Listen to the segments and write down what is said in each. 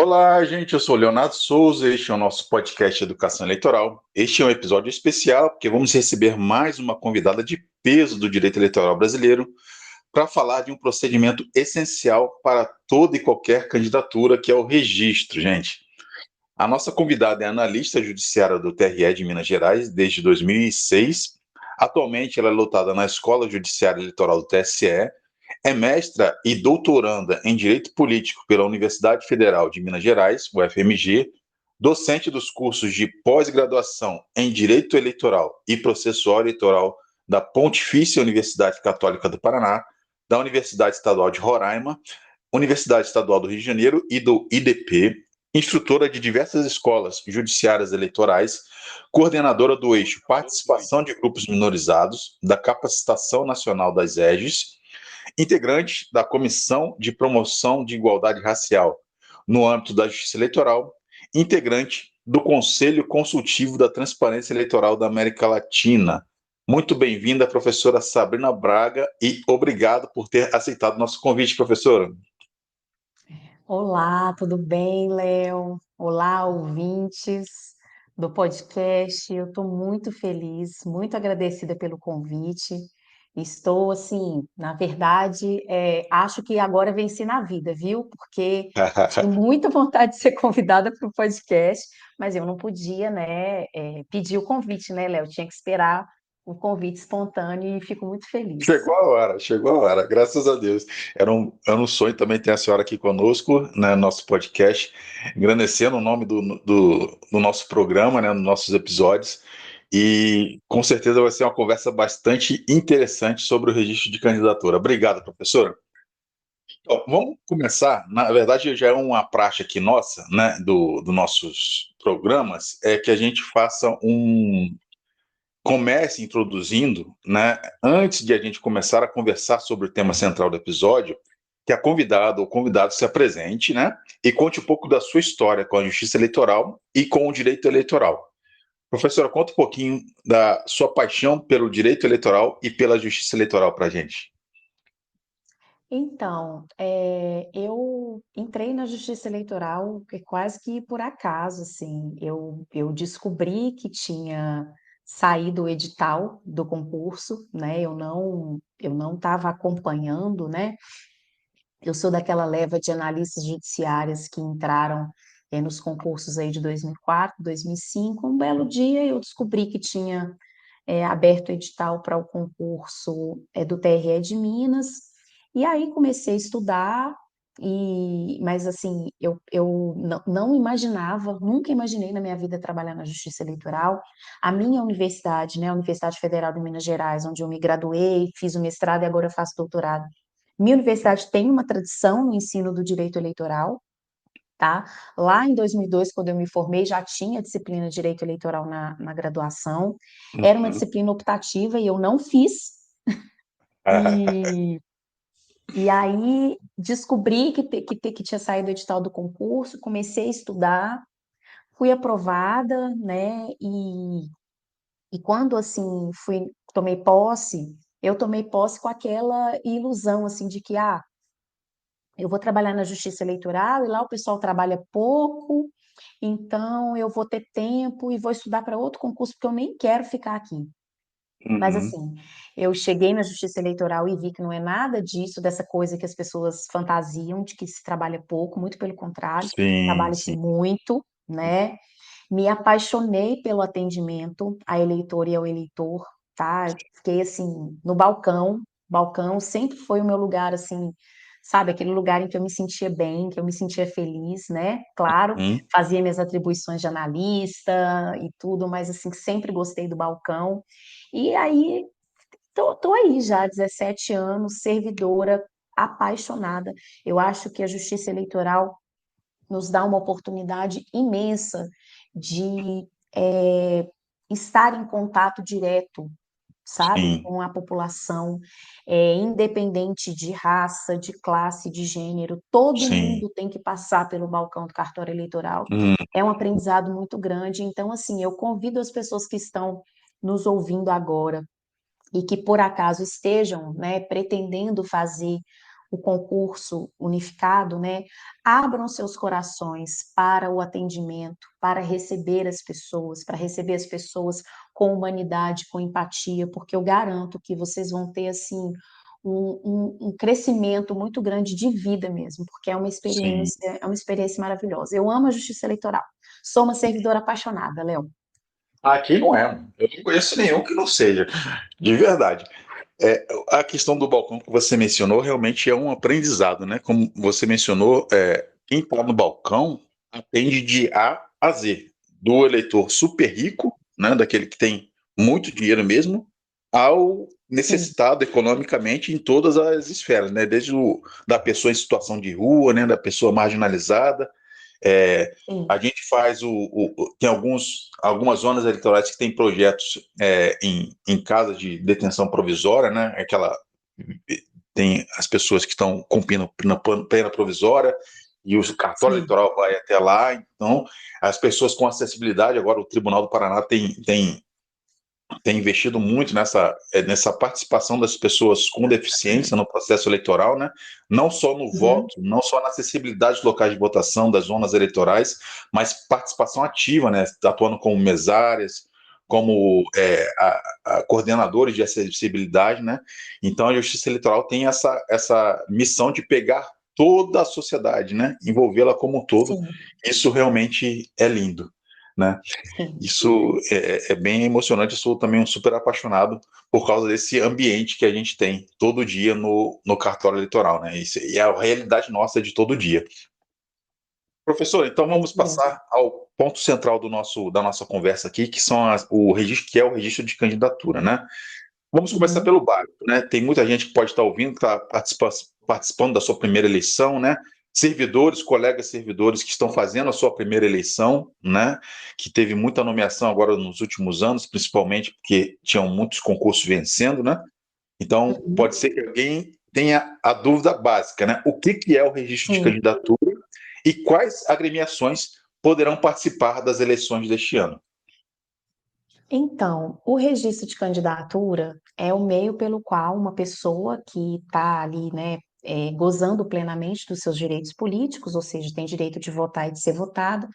Olá, gente. Eu sou o Leonardo Souza. Este é o nosso podcast Educação Eleitoral. Este é um episódio especial porque vamos receber mais uma convidada de peso do direito eleitoral brasileiro para falar de um procedimento essencial para toda e qualquer candidatura, que é o registro, gente. A nossa convidada é analista judiciária do TRE de Minas Gerais desde 2006. Atualmente, ela é lotada na Escola Judiciária Eleitoral do TSE, é mestra e doutoranda em Direito Político pela Universidade Federal de Minas Gerais, UFMG, docente dos cursos de pós-graduação em Direito Eleitoral e Processual Eleitoral da Pontifícia Universidade Católica do Paraná, da Universidade Estadual de Roraima, Universidade Estadual do Rio de Janeiro e do IDP, instrutora de diversas escolas judiciárias eleitorais, coordenadora do eixo Participação de Grupos Minorizados, da Capacitação Nacional das EGES, integrante da Comissão de Promoção de Igualdade Racial no âmbito da Justiça Eleitoral, integrante do Conselho Consultivo da Transparência Eleitoral da América Latina. Muito bem-vinda, professora Sabrina Braga, e obrigado por ter aceitado nosso convite, professora. Olá, tudo bem, Léo? Olá, ouvintes do podcast. Eu estou muito feliz, muito agradecida pelo convite. Estou, assim, na verdade, acho que agora venci na vida, viu? Porque tinha muita vontade de ser convidada para o podcast, mas eu não podia, né, pedir o convite, né, Léo? Tinha que esperar o convite espontâneo e fico muito feliz. Chegou a hora, graças a Deus. Era um sonho também ter a senhora aqui conosco, né, no nosso podcast, engrandecendo o nome do nosso programa, né, nos nossos episódios, e com certeza vai ser uma conversa bastante interessante sobre o registro de candidatura. Obrigado, professora. Então, vamos começar, na verdade já é uma praxe aqui nossa, né, dos nossos programas, é que a gente faça comece introduzindo, né, antes de a gente começar a conversar sobre o tema central do episódio, que a convidada ou convidado se apresente, né, e conte um pouco da sua história com a justiça eleitoral e com o direito eleitoral. Professora, conta um pouquinho da sua paixão pelo direito eleitoral e pela justiça eleitoral para a gente. Então, eu entrei na Justiça Eleitoral quase que por acaso, assim. Eu descobri que tinha saído o edital do concurso, né? Eu não estava acompanhando, né? Eu sou daquela leva de analistas judiciárias que entraram nos concursos aí de 2004, 2005. Um belo dia eu descobri que tinha aberto o edital para o concurso do TRE de Minas, e aí comecei a estudar, mas assim, eu não imaginava, nunca imaginei na minha vida trabalhar na Justiça Eleitoral. A minha universidade, né, a Universidade Federal de Minas Gerais, onde eu me graduei, fiz o mestrado e agora faço doutorado. Minha universidade tem uma tradição no ensino do direito eleitoral, tá? Lá em 2002, quando eu me formei, já tinha disciplina de direito eleitoral na graduação. Era uma Uhum. disciplina optativa e eu não fiz. E, e aí descobri que tinha saído o edital do concurso, comecei a estudar, fui aprovada, né? E quando assim eu tomei posse com aquela ilusão assim de que eu vou trabalhar na Justiça Eleitoral e lá o pessoal trabalha pouco, então eu vou ter tempo e vou estudar para outro concurso, porque eu nem quero ficar aqui. Mas Uhum. assim, eu cheguei na Justiça Eleitoral e vi que não é nada disso, dessa coisa que as pessoas fantasiam de que se trabalha pouco, muito pelo contrário, Sim, trabalha-se sim. muito, né? Me apaixonei pelo atendimento à eleitora e ao eleitor, tá? Fiquei assim no balcão, balcão sempre foi o meu lugar assim, sabe, aquele lugar em que eu me sentia bem, que eu me sentia feliz, né? Claro, Uhum. fazia minhas atribuições de analista e tudo, mas assim sempre gostei do balcão. E aí tô aí já há 17 anos, servidora, apaixonada. Eu acho que a Justiça Eleitoral nos dá uma oportunidade imensa de estar em contato direto, sabe, Sim, com a população, independente de raça, de classe, de gênero, todo sim. mundo tem que passar pelo balcão do cartório eleitoral. Uhum. É um aprendizado muito grande, então, assim, eu convido as pessoas que estão nos ouvindo agora e que por acaso estejam, né, pretendendo fazer o concurso unificado, né, abram seus corações para o atendimento, para receber as pessoas com humanidade, com empatia, porque eu garanto que vocês vão ter, assim, um crescimento muito grande de vida mesmo, porque Sim. é uma experiência maravilhosa. Eu amo a justiça eleitoral. Sou uma servidora apaixonada, Léo. Aqui não é. Eu não conheço nenhum que não seja, de verdade. A questão do balcão que você mencionou realmente é um aprendizado, né? Como você mencionou, quem está no balcão atende de A a Z, do eleitor super rico, né? Daquele que tem muito dinheiro mesmo, ao Sim, necessitado economicamente em todas as esferas, né? Desde da pessoa em situação de rua, né? Da pessoa marginalizada. É, a sim, gente faz tem algumas zonas eleitorais que têm projetos em casas de detenção provisória, né? Tem as pessoas que estão cumprindo na pena provisória e o cartório sim, eleitoral vai até lá. Então, as pessoas com acessibilidade, agora o Tribunal do Paraná tem investido muito nessa participação das pessoas com deficiência no processo eleitoral, né? Não só no uhum, voto, não só na acessibilidade dos locais de votação, das zonas eleitorais, mas participação ativa, né? Atuando como mesárias, como coordenadores de acessibilidade, né? Então a Justiça Eleitoral tem essa missão de pegar toda a sociedade, né? Envolvê-la como um todo. sim, Isso realmente é lindo, né? sim, Isso é bem emocionante. Eu sou também um super apaixonado por causa desse ambiente que a gente tem todo dia no cartório eleitoral, né? Isso, e é a realidade nossa de todo dia. Professor, então é vamos isso mesmo. passar ao ponto central da nossa conversa aqui, que são o registro, que é o registro de candidatura, né? Vamos começar Uhum, pelo básico, né? Tem muita gente que pode estar ouvindo, que está participando da sua primeira eleição, né? Servidores, colegas servidores que estão fazendo a sua primeira eleição, né? Que teve muita nomeação agora nos últimos anos, principalmente porque tinham muitos concursos vencendo, né? Então, uhum, pode ser que alguém tenha a dúvida básica, né? O que é o registro de sim. candidatura e quais agremiações poderão participar das eleições deste ano? Então, o registro de candidatura é o meio pelo qual uma pessoa que está ali, né, gozando plenamente dos seus direitos políticos, ou seja, tem direito de votar e de ser votada,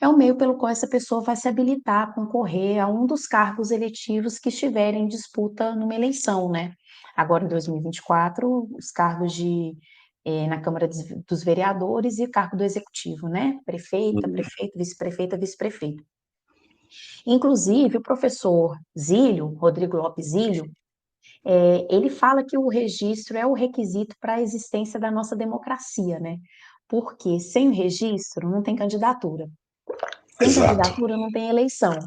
é o meio pelo qual essa pessoa vai se habilitar a concorrer a um dos cargos eletivos que estiverem em disputa numa eleição, né? Agora, em 2024, os cargos na Câmara dos Vereadores e o cargo do Executivo, né? Prefeita, Uhum. prefeito, vice-prefeita, vice-prefeito. Inclusive, o professor Zílio, Rodrigo Lopes Zílio, ele fala que o registro é o requisito para a existência da nossa democracia, né? Porque sem o registro não tem candidatura. Sem Exato. candidatura não tem eleição.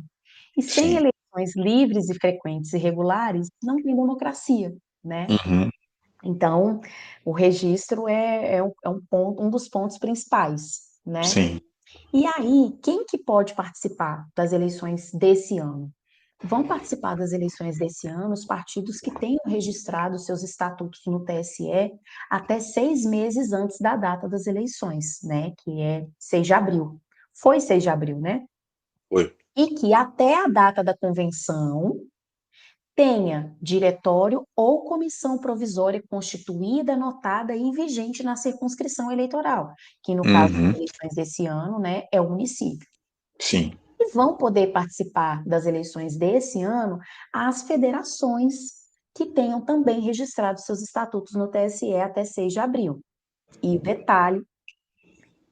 E sem Sim. eleições livres e frequentes e regulares, não tem democracia, né? Uhum. Então, o registro é um ponto, um dos pontos principais, né? Sim. E aí, quem que pode participar das eleições desse ano? Vão participar das eleições desse ano os partidos que tenham registrado seus estatutos no TSE até 6 meses antes da data das eleições, né? Que é 6 de abril. Foi 6 de abril, né? Oi. E que até a data da convenção tenha diretório ou comissão provisória constituída, anotada e vigente na circunscrição eleitoral, que no caso das Uhum. eleições desse ano, né, é o município. Sim. E vão poder participar das eleições desse ano as federações que tenham também registrado seus estatutos no TSE até 6 de abril. E o detalhe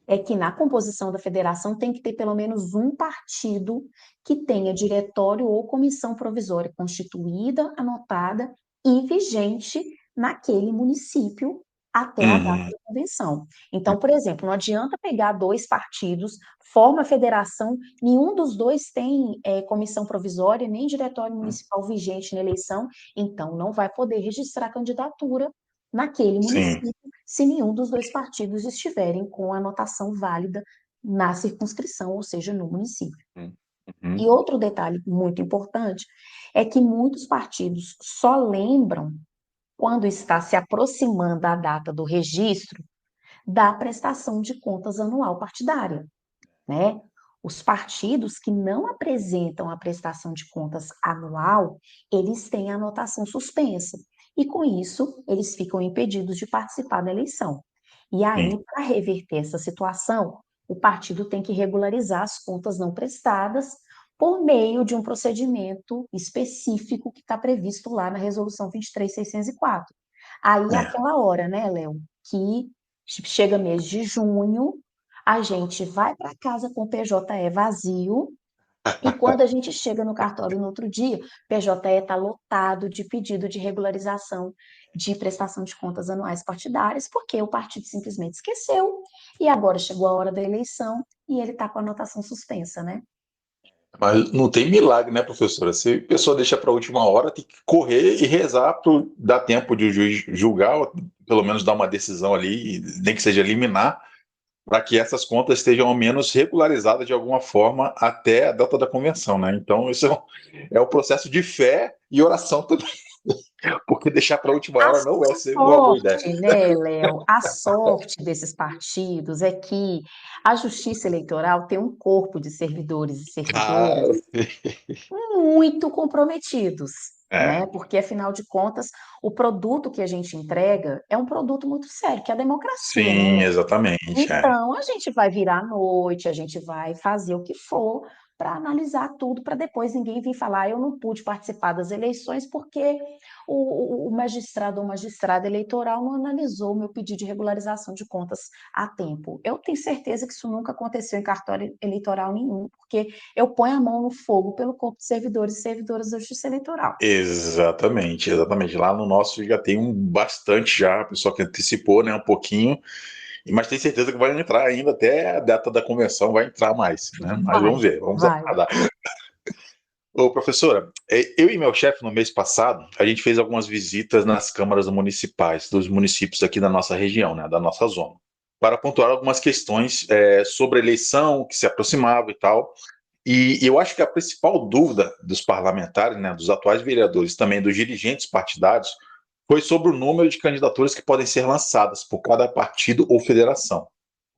é que na composição da federação tem que ter pelo menos um partido que tenha diretório ou comissão provisória constituída, anotada e vigente naquele município até a data Uhum. da convenção. Então, por exemplo, não adianta pegar dois partidos, forma a federação, nenhum dos dois tem comissão provisória, nem diretório municipal vigente na eleição, então não vai poder registrar candidatura naquele Sim. município se nenhum dos dois partidos estiverem com a anotação válida na circunscrição, ou seja, no município. Uhum. E outro detalhe muito importante é que muitos partidos só lembram, quando está se aproximando a data do registro, da prestação de contas anual partidária, né? Os partidos que não apresentam a prestação de contas anual, eles têm a anotação suspensa. e com isso eles ficam impedidos de participar da eleição. E sim, aí, para reverter essa situação, o partido tem que regularizar as contas não prestadas por meio de um procedimento específico que está previsto lá na Resolução 23.604. Aí, é. aquela hora, né, Léo, que chega mês de junho, a gente vai para casa com o PJE vazio, e quando a gente chega no cartório no outro dia, o PJE está lotado de pedido de regularização de prestação de contas anuais partidárias, porque o partido simplesmente esqueceu e agora chegou a hora da eleição e ele está com a anotação suspensa, né? Mas não tem milagre, né, professora? Se a pessoa deixa para a última hora, tem que correr e rezar para dar tempo de o juiz julgar, ou pelo menos dar uma decisão ali, nem que seja liminar, para que essas contas estejam ao menos regularizadas de alguma forma até a data da convenção, né? Então, isso é um processo de fé e oração também, porque deixar para a última A hora não é ser uma boa ideia. sorte, né, Léo? A sorte desses partidos é que a Justiça Eleitoral tem um corpo de servidores e Ah, servidoras muito comprometidos, né? é, Porque, afinal de contas, o produto que a gente entrega é um produto muito sério, que é a democracia, né, sim, Léo? exatamente. É. Então, a gente vai virar à noite, a gente vai fazer o que for para analisar tudo, para depois ninguém vir falar, "Ah, eu não pude participar das eleições porque o magistrado ou magistrada eleitoral não analisou o meu pedido de regularização de contas a tempo." Eu tenho certeza que isso nunca aconteceu em cartório eleitoral nenhum, porque eu ponho a mão no fogo pelo corpo de servidores e servidoras da Justiça Eleitoral. Exatamente, exatamente. Lá no nosso já tem um bastante já, a pessoa que antecipou, né, um pouquinho, mas tem certeza que vai entrar ainda até a data da convenção, vai entrar mais, né? Mas Vai, vamos ver, vamos vai. aguardar. Ô, professora, eu e meu chefe no mês passado, a gente fez algumas visitas nas câmaras municipais dos municípios aqui da nossa região, né, da nossa zona, para pontuar algumas questões sobre a eleição que se aproximava e tal. E eu acho que a principal dúvida dos parlamentares, né, dos atuais vereadores, também dos dirigentes partidários, foi sobre o número de candidaturas que podem ser lançadas por cada partido ou federação.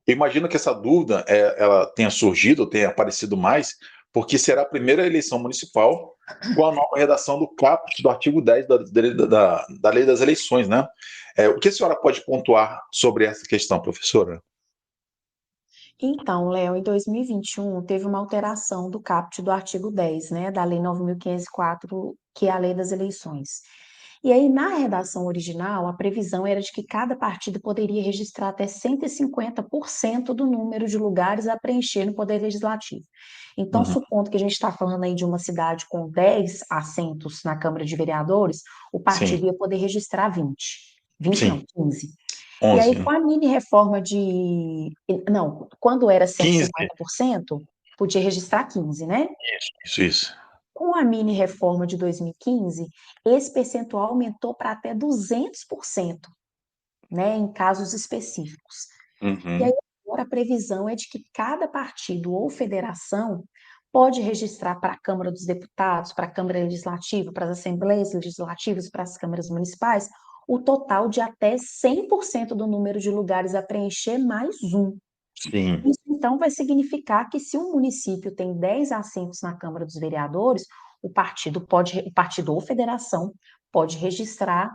Eu imagino que essa dúvida ela tenha surgido, tenha aparecido mais, porque será a primeira eleição municipal com a nova redação do caput do artigo 10 da Lei das Eleições, né? O que a senhora pode pontuar sobre essa questão, professora? Então, Léo, em 2021 teve uma alteração do caput do artigo 10, né, da Lei 9.504, que é a Lei das Eleições. E aí, na redação original, a previsão era de que cada partido poderia registrar até 150% do número de lugares a preencher no Poder Legislativo. Então, Uhum. supondo que a gente está falando aí de uma cidade com 10 assentos na Câmara de Vereadores, o partido Sim, ia poder registrar 20. 20 não, sim. 15. E aí, 11, com né? a mini reforma de. Não, quando era cento e 15. cinquenta por cento, podia registrar 15, né? Isso. Com a mini reforma de 2015, esse percentual aumentou para até 200%, né, em casos específicos. E aí, Uhum. agora a previsão é de que cada partido ou federação pode registrar para a Câmara dos Deputados, para a Câmara Legislativa, para as Assembleias Legislativas, para as câmaras municipais, o total de até 100% do número de lugares a preencher mais um. Sim, Isso, então, vai significar que se um município tem 10 assentos na Câmara dos Vereadores, o partido ou federação pode registrar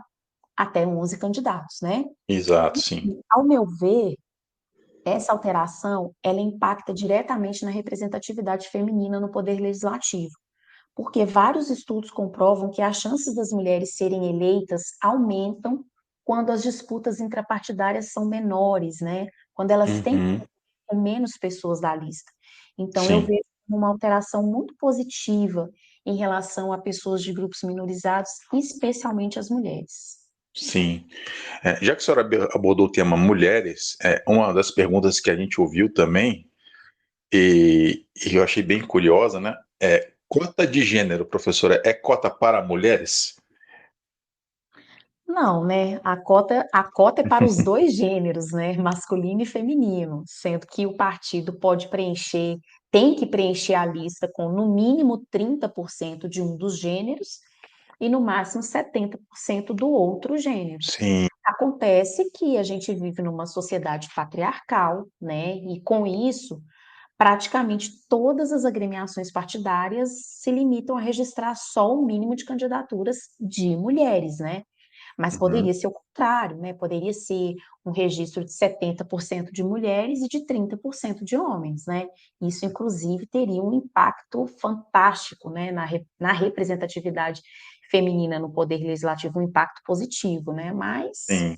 até 11 candidatos, né? exato, sim. Ao meu ver, essa alteração, ela impacta diretamente na representatividade feminina no poder legislativo, porque vários estudos comprovam que as chances das mulheres serem eleitas aumentam quando as disputas intrapartidárias são menores, né? Quando elas têm Uhum. com menos pessoas da lista. Então, eu Sim, vejo uma alteração muito positiva em relação a pessoas de grupos minorizados, especialmente as mulheres. sim. Já que a senhora abordou o tema mulheres, uma das perguntas que a gente ouviu também, e eu achei bem curiosa, né? Cota de gênero, professora, é cota para mulheres? Não, né? A cota é para os dois gêneros, né? Masculino e feminino, sendo que o partido pode preencher, tem que preencher a lista com no mínimo 30% de um dos gêneros e no máximo 70% do outro gênero. Sim, Acontece que a gente vive numa sociedade patriarcal, né? E com isso, praticamente todas as agremiações partidárias se limitam a registrar só o mínimo de candidaturas de mulheres, né? mas Uhum. poderia ser o contrário, né? Poderia ser um registro de 70% de mulheres e de 30% de homens, né? Isso, inclusive, teria um impacto fantástico, né, na representatividade feminina no poder legislativo, um impacto positivo, né? Mas Sim. É,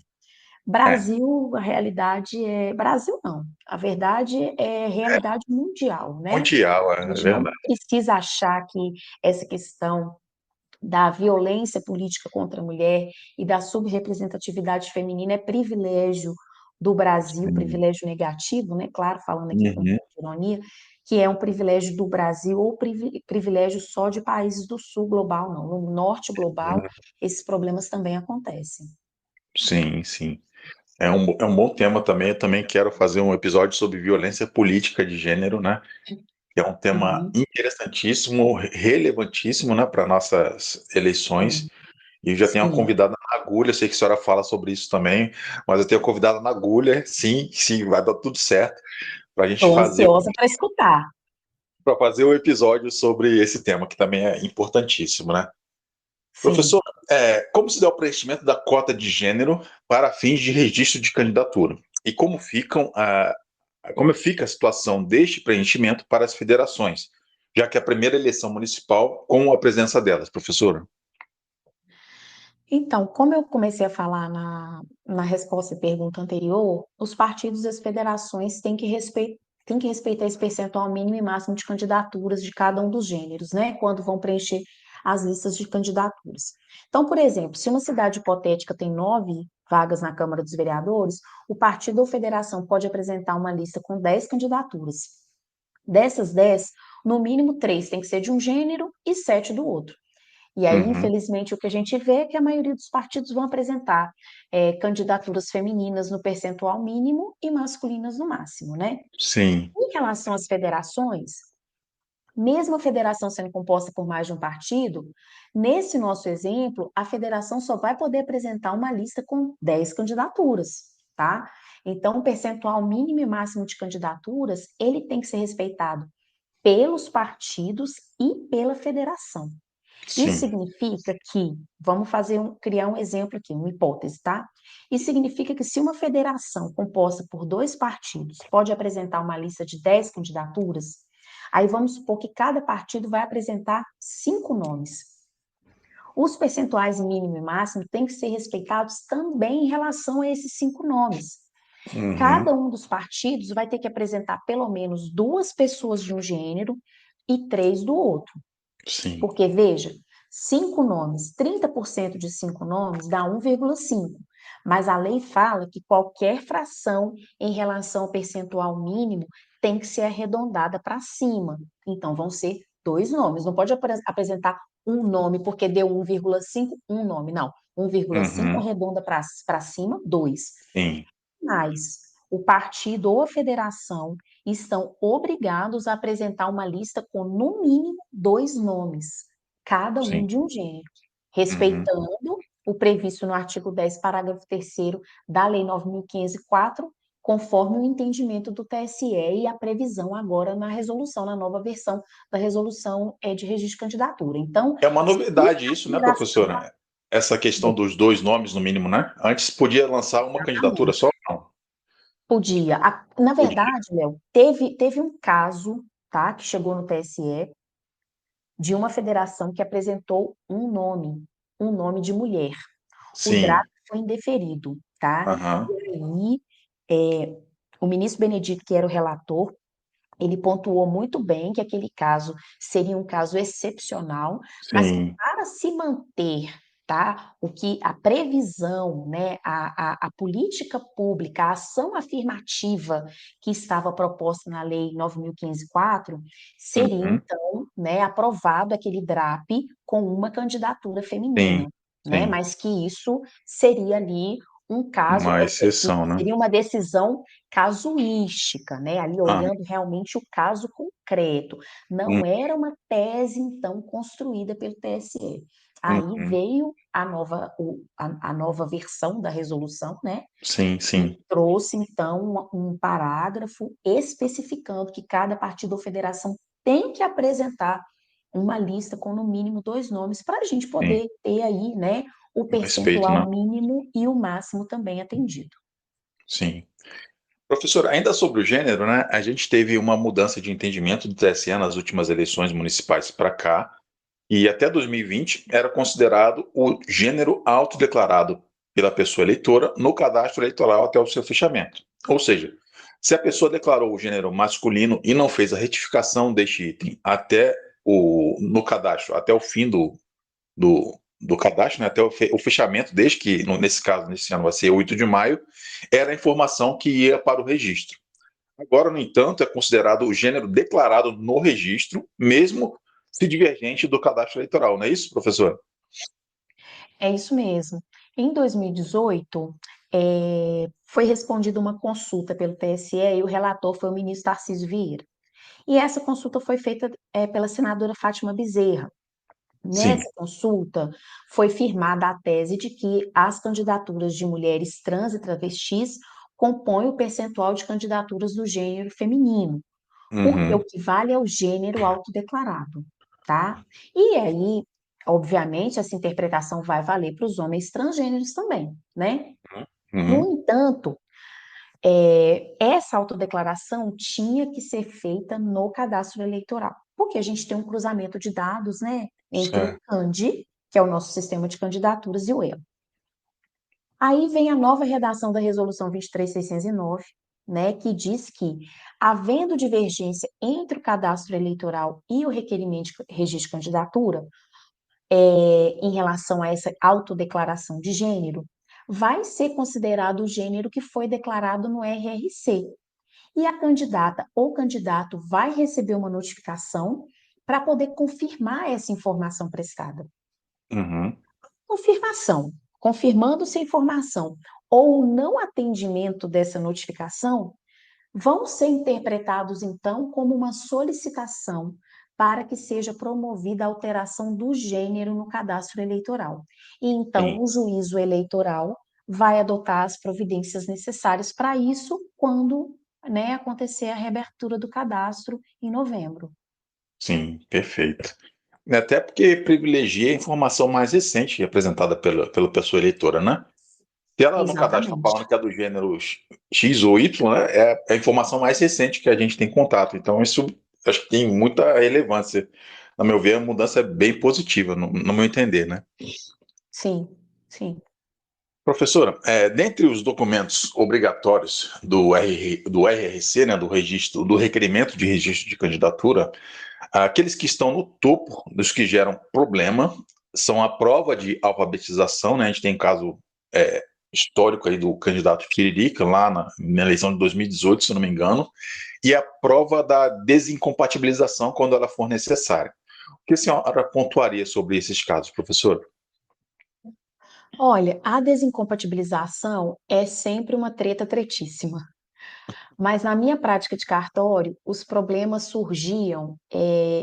Brasil, a realidade é Brasil não, a verdade é realidade mundial, né? mundial, A é gente não verdade. precisa achar que essa questão da violência política contra a mulher e da subrepresentatividade feminina é privilégio do Brasil, Sim. privilégio negativo, né? Claro, falando aqui com um Uhum. pouco de ironia, que é um privilégio do Brasil ou privilégio só de países do sul global, não. No norte global, esses problemas também acontecem. Sim, sim. É um bom tema também. Eu também quero fazer um episódio sobre violência política de gênero, né? Que é um tema Uhum. interessantíssimo, relevantíssimo, né, para nossas eleições. Sim, E eu já tenho uma sim. convidada na agulha, sei que a senhora fala sobre isso também, mas eu tenho uma convidada na agulha, sim, sim, vai dar tudo certo para a gente Estou ansiosa para escutar. fazer um episódio sobre esse tema, que também é importantíssimo, né? Sim. Professor, como se dá o preenchimento da cota de gênero para fins de registro de candidatura? E como fica a situação deste preenchimento para as federações, já que é a primeira eleição municipal com a presença delas, professora? Então, como eu comecei a falar na resposta à pergunta anterior, os partidos e as federações têm que respeitar esse percentual mínimo e máximo de candidaturas de cada um dos gêneros, né? Quando vão preencher as listas de candidaturas. Então, por exemplo, se uma cidade hipotética tem 9 vagas na Câmara dos Vereadores, o partido ou federação pode apresentar uma lista com 10 candidaturas. Dessas 10, no mínimo 3 tem que ser de um gênero e 7 do outro. E aí, Uhum. infelizmente, o que a gente vê é que a maioria dos partidos vão apresentar candidaturas femininas no percentual mínimo e masculinas no máximo, né? Sim, Em relação às federações, mesmo a federação sendo composta por mais de um partido, nesse nosso exemplo, a federação só vai poder apresentar uma lista com 10 candidaturas, tá? Então, o percentual mínimo e máximo de candidaturas, ele tem que ser respeitado pelos partidos e pela federação. Isso sim. significa que, vamos criar um exemplo aqui, uma hipótese, tá? Isso significa que se uma federação composta por 2 partidos pode apresentar uma lista de 10 candidaturas, aí vamos supor que cada partido vai apresentar 5 nomes. Os percentuais mínimo e máximo têm que ser respeitados também em relação a esses 5 nomes. Uhum. Cada um dos partidos vai ter que apresentar pelo menos 2 pessoas de um gênero e 3 do outro. Sim, Porque, veja, 5 nomes, 30% de 5 nomes dá 1,5. Mas a lei fala que qualquer fração em relação ao percentual mínimo tem que ser arredondada para cima. Então, vão ser 2 nomes. Não pode apresentar um nome porque deu 1,5, um nome. Não. 1,5 uhum. arredonda para cima, 2. Sim, Mas o partido ou a federação estão obrigados a apresentar uma lista com, no mínimo, 2 nomes, cada um sim. de um gênero, Uhum. respeitando o previsto no artigo 10, parágrafo 3º da Lei 9.504, conforme o entendimento do TSE e a previsão agora na resolução, na nova versão da resolução de registro de candidatura. Então, É uma se novidade a isso, né, federação professora? Essa questão dos 2 nomes, no mínimo, né? Antes podia lançar uma candidatura exatamente só? Não. podia. Na Podia. verdade, Léo, teve um caso, tá, que chegou no TSE de uma federação que apresentou um nome de mulher. O Sim. draft foi indeferido, tá? Aham. E aí, o ministro Benedito, que era o relator, ele pontuou muito bem que aquele caso seria um caso excepcional, mas que Sim. para se manter, tá, o que a previsão, né, a política pública, a ação afirmativa que estava proposta na Lei 9.504, seria Uhum. então, né, aprovado aquele DRAP com uma candidatura Sim. feminina, né, Sim. mas que isso seria ali um caso, Uma exceção, né? seria uma decisão casuística, né? Ali Ah, olhando realmente o caso concreto. hum, Não era uma tese, então, construída pelo TSE. Aí uhum. veio a nova versão da resolução, né? Sim, E sim, trouxe, então, um parágrafo especificando que cada partido ou federação tem que apresentar uma lista com, no mínimo, 2 nomes, para a gente sim. poder ter aí, né, o Um respeito, né? percentual mínimo e o máximo também atendido. Sim. Professor, ainda sobre o gênero, né? A gente teve uma mudança de entendimento do TSE nas últimas eleições municipais para cá, e até 2020 era considerado o gênero autodeclarado pela pessoa eleitora no cadastro eleitoral até o seu fechamento. Ou seja, se a pessoa declarou o gênero masculino e não fez a retificação deste item no cadastro, até o fim do cadastro, né, até o fechamento, desde que, nesse caso, nesse ano vai ser 8 de maio, era a informação que ia para o registro. Agora, no entanto, é considerado o gênero declarado no registro, mesmo se divergente do cadastro eleitoral, não é isso, professor? É isso mesmo. Em 2018, foi respondida uma consulta pelo TSE e o relator foi o ministro Tarcísio Vieira. E essa consulta foi feita pela senadora Fátima Bezerra. Sim. Nessa consulta, foi firmada a tese de que as candidaturas de mulheres trans e travestis compõem o percentual de candidaturas do gênero feminino, porque o Uhum. que vale é o gênero autodeclarado, tá? E aí, obviamente, essa interpretação vai valer para os homens transgêneros também, né? No Uhum. entanto, essa autodeclaração tinha que ser feita no cadastro eleitoral, porque a gente tem um cruzamento de dados, né, entre o Certo. CANDI, que é o nosso sistema de candidaturas, e o EL. Aí vem a nova redação da Resolução 23.609, né, que diz que, havendo divergência entre o cadastro eleitoral e o requerimento de registro de candidatura, em relação a essa autodeclaração de gênero, vai ser considerado o gênero que foi declarado no RRC. E a candidata ou candidato vai receber uma notificação para poder confirmar essa informação prestada. Uhum. Confirmação. Confirmando-se a informação ou o não atendimento dessa notificação, vão ser interpretados, então, como uma solicitação para que seja promovida a alteração do gênero no cadastro eleitoral. E então Sim. o juízo eleitoral vai adotar as providências necessárias para isso quando, né, acontecer a reabertura do cadastro em novembro. Sim, perfeito. Até porque privilegia a informação mais recente apresentada pela pessoa eleitora, né? Se ela no cadastro está Exatamente. falando que é do gênero X ou Y, né, é a informação mais recente que a gente tem contato. Então, isso acho que tem muita relevância. Na meu ver, a mudança é bem positiva, no meu entender, né? Sim, sim. Professora, dentre os documentos obrigatórios do RRC, né, do registro, do requerimento de registro de candidatura, aqueles que estão no topo dos que geram problema são a prova de alfabetização, né? A gente tem caso histórico aí do candidato Tiririca, lá na eleição de 2018, se eu não me engano, e a prova da desincompatibilização quando ela for necessária. O que a senhora pontuaria sobre esses casos, professor? Olha, a desincompatibilização é sempre uma treta tretíssima. Mas na minha prática de cartório, os problemas surgiam,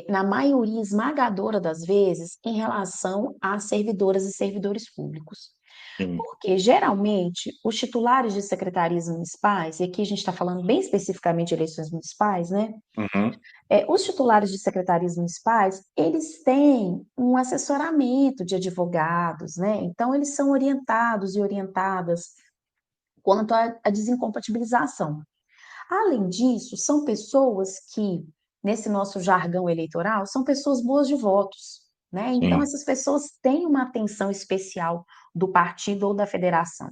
na maioria esmagadora das vezes, em relação a servidoras e servidores públicos. Sim. Porque, geralmente, os titulares de secretarias municipais, e aqui a gente está falando bem especificamente de eleições municipais, né? Uhum. Os titulares de secretarias municipais, eles têm um assessoramento de advogados, né? Então, eles são orientados e orientadas quanto à desincompatibilização. Além disso, são pessoas que, nesse nosso jargão eleitoral, são pessoas boas de votos, né? Então, Sim. essas pessoas têm uma atenção especial do partido ou da federação.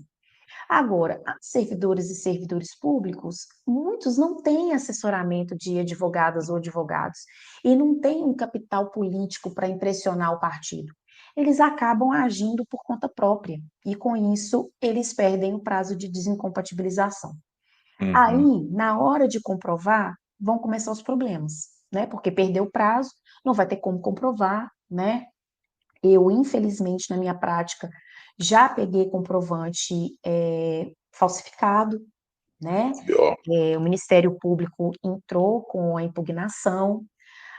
Agora, servidores e servidores públicos, muitos não têm assessoramento de advogadas ou advogados e não têm um capital político para impressionar o partido. Eles acabam agindo por conta própria e, com isso, eles perdem o prazo de desincompatibilização. Uhum. Aí, na hora de comprovar, vão começar os problemas, né? Porque perdeu o prazo, não vai ter como comprovar, né? Eu, infelizmente, na minha prática, já peguei comprovante falsificado, né? Ó. O Ministério Público entrou com a impugnação,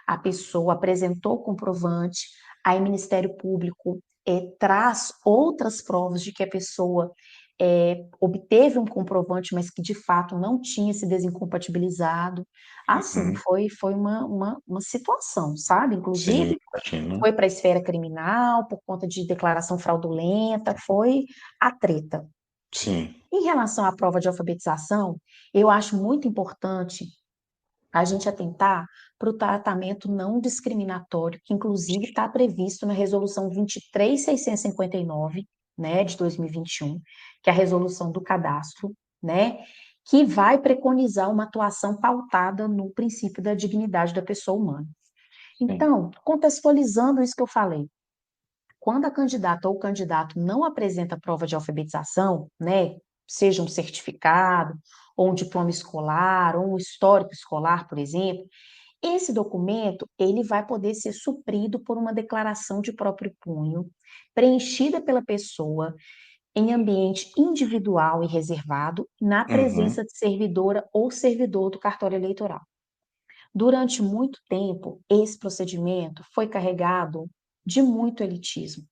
a pessoa apresentou o comprovante, aí o Ministério Público traz outras provas de que a pessoa obteve um comprovante, mas que de fato não tinha se desincompatibilizado. Assim, Uhum. foi uma situação, sabe? Sim, Inclusive, imagino. foi para a esfera criminal por conta de declaração fraudulenta, foi a treta. Sim, Em relação à prova de alfabetização, eu acho muito importante a gente atentar para o tratamento não discriminatório, que inclusive está previsto na Resolução 23.659, né, de 2021, que é a resolução do cadastro, né, que vai preconizar uma atuação pautada no princípio da dignidade da pessoa humana. sim. Então, contextualizando isso que eu falei, quando a candidata ou o candidato não apresenta prova de alfabetização, né, seja um certificado, ou um diploma escolar, ou um histórico escolar, por exemplo, esse documento ele vai poder ser suprido por uma declaração de próprio punho, preenchida pela pessoa em ambiente individual e reservado, na Uhum. presença de servidora ou servidor do cartório eleitoral. Durante muito tempo, esse procedimento foi carregado de muito elitismo.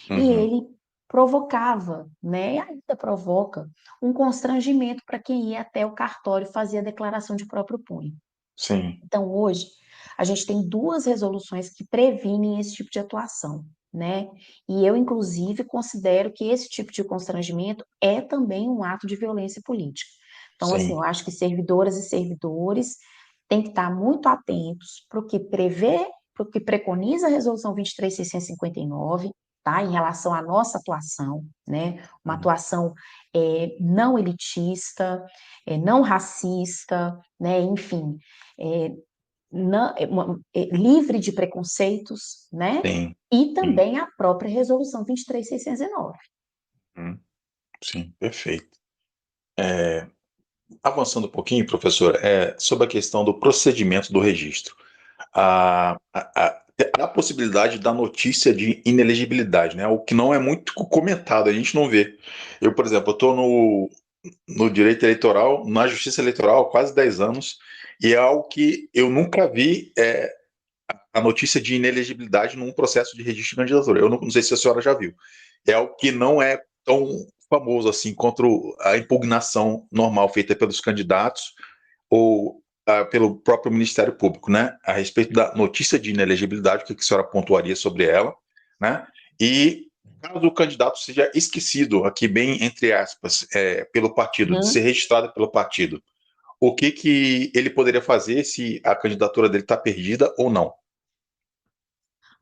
E Uhum. ele provocava, né, e ainda provoca, um constrangimento para quem ia até o cartório fazer a declaração de próprio punho. Sim, Então, hoje, a gente tem duas resoluções que previnem esse tipo de atuação, né? E eu, inclusive, considero que esse tipo de constrangimento é também um ato de violência política. Então, assim, sim, eu acho que servidoras e servidores têm que estar muito atentos para o que prevê, para o que preconiza a Resolução 23.659, tá? Em relação à nossa atuação, né? Uma sim, atuação não elitista, não racista, né? Enfim, é, livre de preconceitos, né? sim, E sim. também a própria Resolução 23.609. Uhum. Sim, perfeito. Avançando um pouquinho, professor, sobre a questão do procedimento do registro. A possibilidade da notícia de inelegibilidade, né? O que não é muito comentado, a gente não vê. Eu, por exemplo, estou no direito eleitoral, na justiça eleitoral há quase 10 anos, e é algo que eu nunca vi a notícia de inelegibilidade num processo de registro de candidatura. Eu não sei se a senhora já viu. É algo que não é tão famoso assim contra a impugnação normal feita pelos candidatos ou pelo próprio Ministério Público, né? A respeito da notícia de inelegibilidade, o que a senhora pontuaria sobre ela, né? E caso o candidato seja esquecido, aqui bem entre aspas, pelo partido, de ser Uhum. registrado pelo partido, o que ele poderia fazer se a candidatura dele está perdida ou não?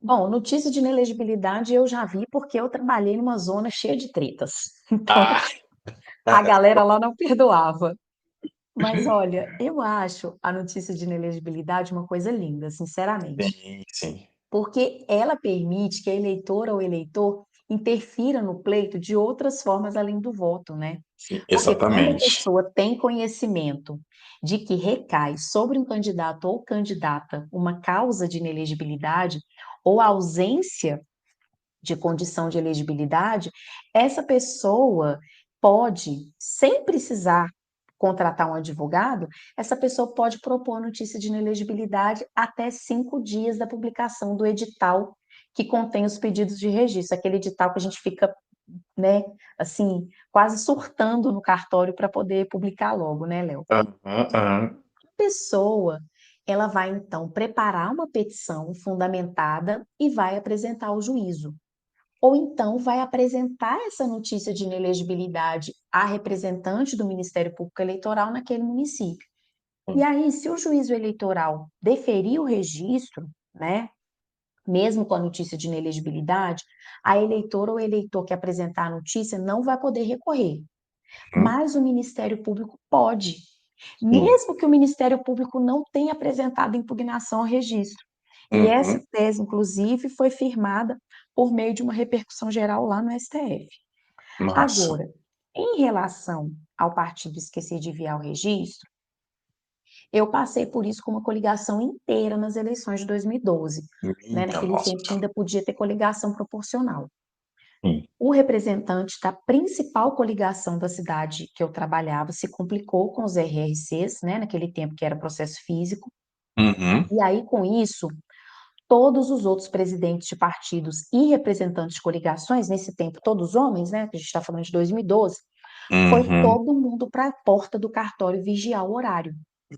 Bom, notícia de inelegibilidade eu já vi porque eu trabalhei numa zona cheia de tretas. Então, Ah, a galera lá não perdoava. Mas olha, eu acho a notícia de inelegibilidade uma coisa linda, sinceramente. sim, sim, Porque ela permite que a eleitora ou eleitor interfira no pleito de outras formas além do voto, né? sim, Porque quando a exatamente. pessoa tem conhecimento de que recai sobre um candidato ou candidata uma causa de inelegibilidade ou ausência de condição de elegibilidade, essa pessoa pode, sem precisar contratar um advogado, essa pessoa pode propor notícia de inelegibilidade até 5 dias da publicação do edital que contém os pedidos de registro, aquele edital que a gente fica, né, assim, quase surtando no cartório para poder publicar logo, né, Léo? Aham, aham, A pessoa, ela vai então preparar uma petição fundamentada e vai apresentar ao juízo. Ou então vai apresentar essa notícia de inelegibilidade à representante do Ministério Público Eleitoral naquele município. E sim, aí, se o juízo eleitoral deferir o registro, né, mesmo com a notícia de inelegibilidade, a eleitora ou eleitor que apresentar a notícia não vai poder recorrer, uhum, mas o Ministério Público pode, sim, mesmo que o Ministério Público não tenha apresentado impugnação ao registro. E essa uhum, tese, inclusive, foi firmada por meio de uma repercussão geral lá no STF. nossa, Agora, em relação ao partido esquecer de enviar o registro, eu passei por isso com uma coligação inteira nas eleições de 2012, né? minha Naquele nossa, tempo que ainda podia ter coligação proporcional. sim, O representante da principal coligação da cidade que eu trabalhava se complicou com os RRCs, né? Naquele tempo que era processo físico, uhum, e aí com isso todos os outros presidentes de partidos e representantes de coligações, nesse tempo todos homens, né, que a gente está falando de 2012, Foi Uhum. todo mundo para a porta do cartório vigiar o horário.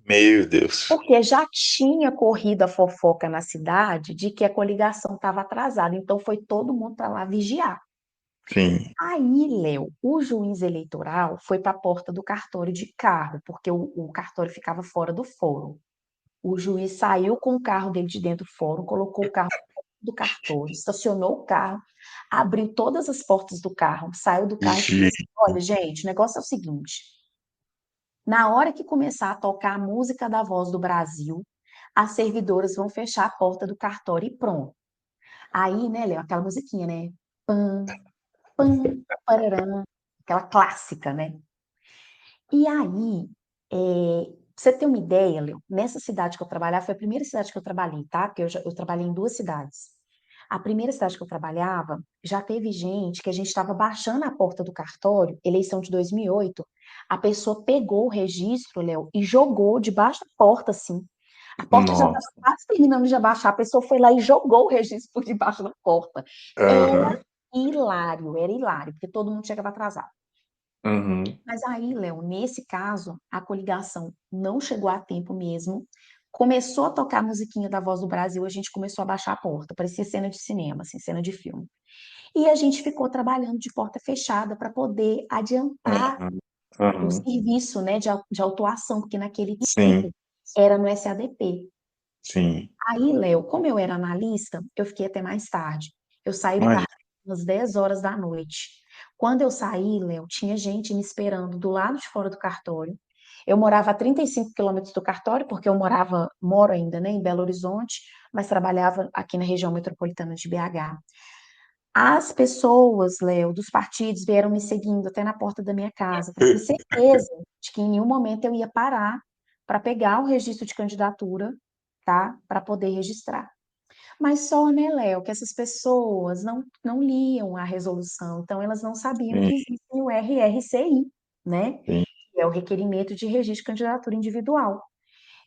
Meu Deus. Porque já tinha corrido a fofoca na cidade de que a coligação estava atrasada, então foi todo mundo para lá vigiar. Sim. Aí, Léo, o juiz eleitoral foi para a porta do cartório de carro, porque o cartório ficava fora do fórum. O juiz saiu com o carro dele de dentro do fórum, colocou o carro do cartório, estacionou o carro, abriu todas as portas do carro, saiu do carro e falou assim: Gente. Olha, gente, o negócio é o seguinte: na hora que começar a tocar a música da Voz do Brasil, as servidoras vão fechar a porta do cartório e pronto. Aí, né, Léo, aquela musiquinha, né? Pam, pam, pararã, aquela clássica, né? E aí, pra você ter uma ideia, Léo, nessa cidade que eu trabalhava, foi a primeira cidade que eu trabalhei, tá? Porque eu trabalhei em duas cidades. A primeira cidade que eu trabalhava, já teve gente que a gente estava baixando a porta do cartório, eleição de 2008, a pessoa pegou o registro, Léo, e jogou debaixo da porta, assim. A porta já estava Nossa. quase terminando de abaixar, a pessoa foi lá e jogou o registro por debaixo da porta. Aham. Era hilário, porque todo mundo chegava atrasado. Uhum. Mas aí, Léo, nesse caso, a coligação não chegou a tempo mesmo. Começou a tocar a musiquinha da Voz do Brasil, a gente começou a baixar a porta, parecia cena de cinema, assim, cena de filme. E a gente ficou trabalhando de porta fechada para poder adiantar Uhum. o Uhum. serviço, né, de autuação, porque naquele Sim. tempo era no SADP. Sim. Aí, Léo, como eu era analista, eu fiquei até mais tarde. Eu saí do Imagina. carro às 10 horas da noite. Quando eu saí, Léo, tinha gente me esperando do lado de fora do cartório. Eu morava a 35 quilômetros do cartório, porque moro ainda, né, em Belo Horizonte, mas trabalhava aqui na região metropolitana de BH. As pessoas, Léo, dos partidos vieram me seguindo até na porta da minha casa, para ter certeza de que em nenhum momento eu ia parar para pegar o registro de candidatura, tá? Para poder registrar. Mas só, né, Léo, que essas pessoas não liam a resolução, então elas não sabiam Sim. que existe o RRCI, né? Sim. Que é o requerimento de registro de candidatura individual.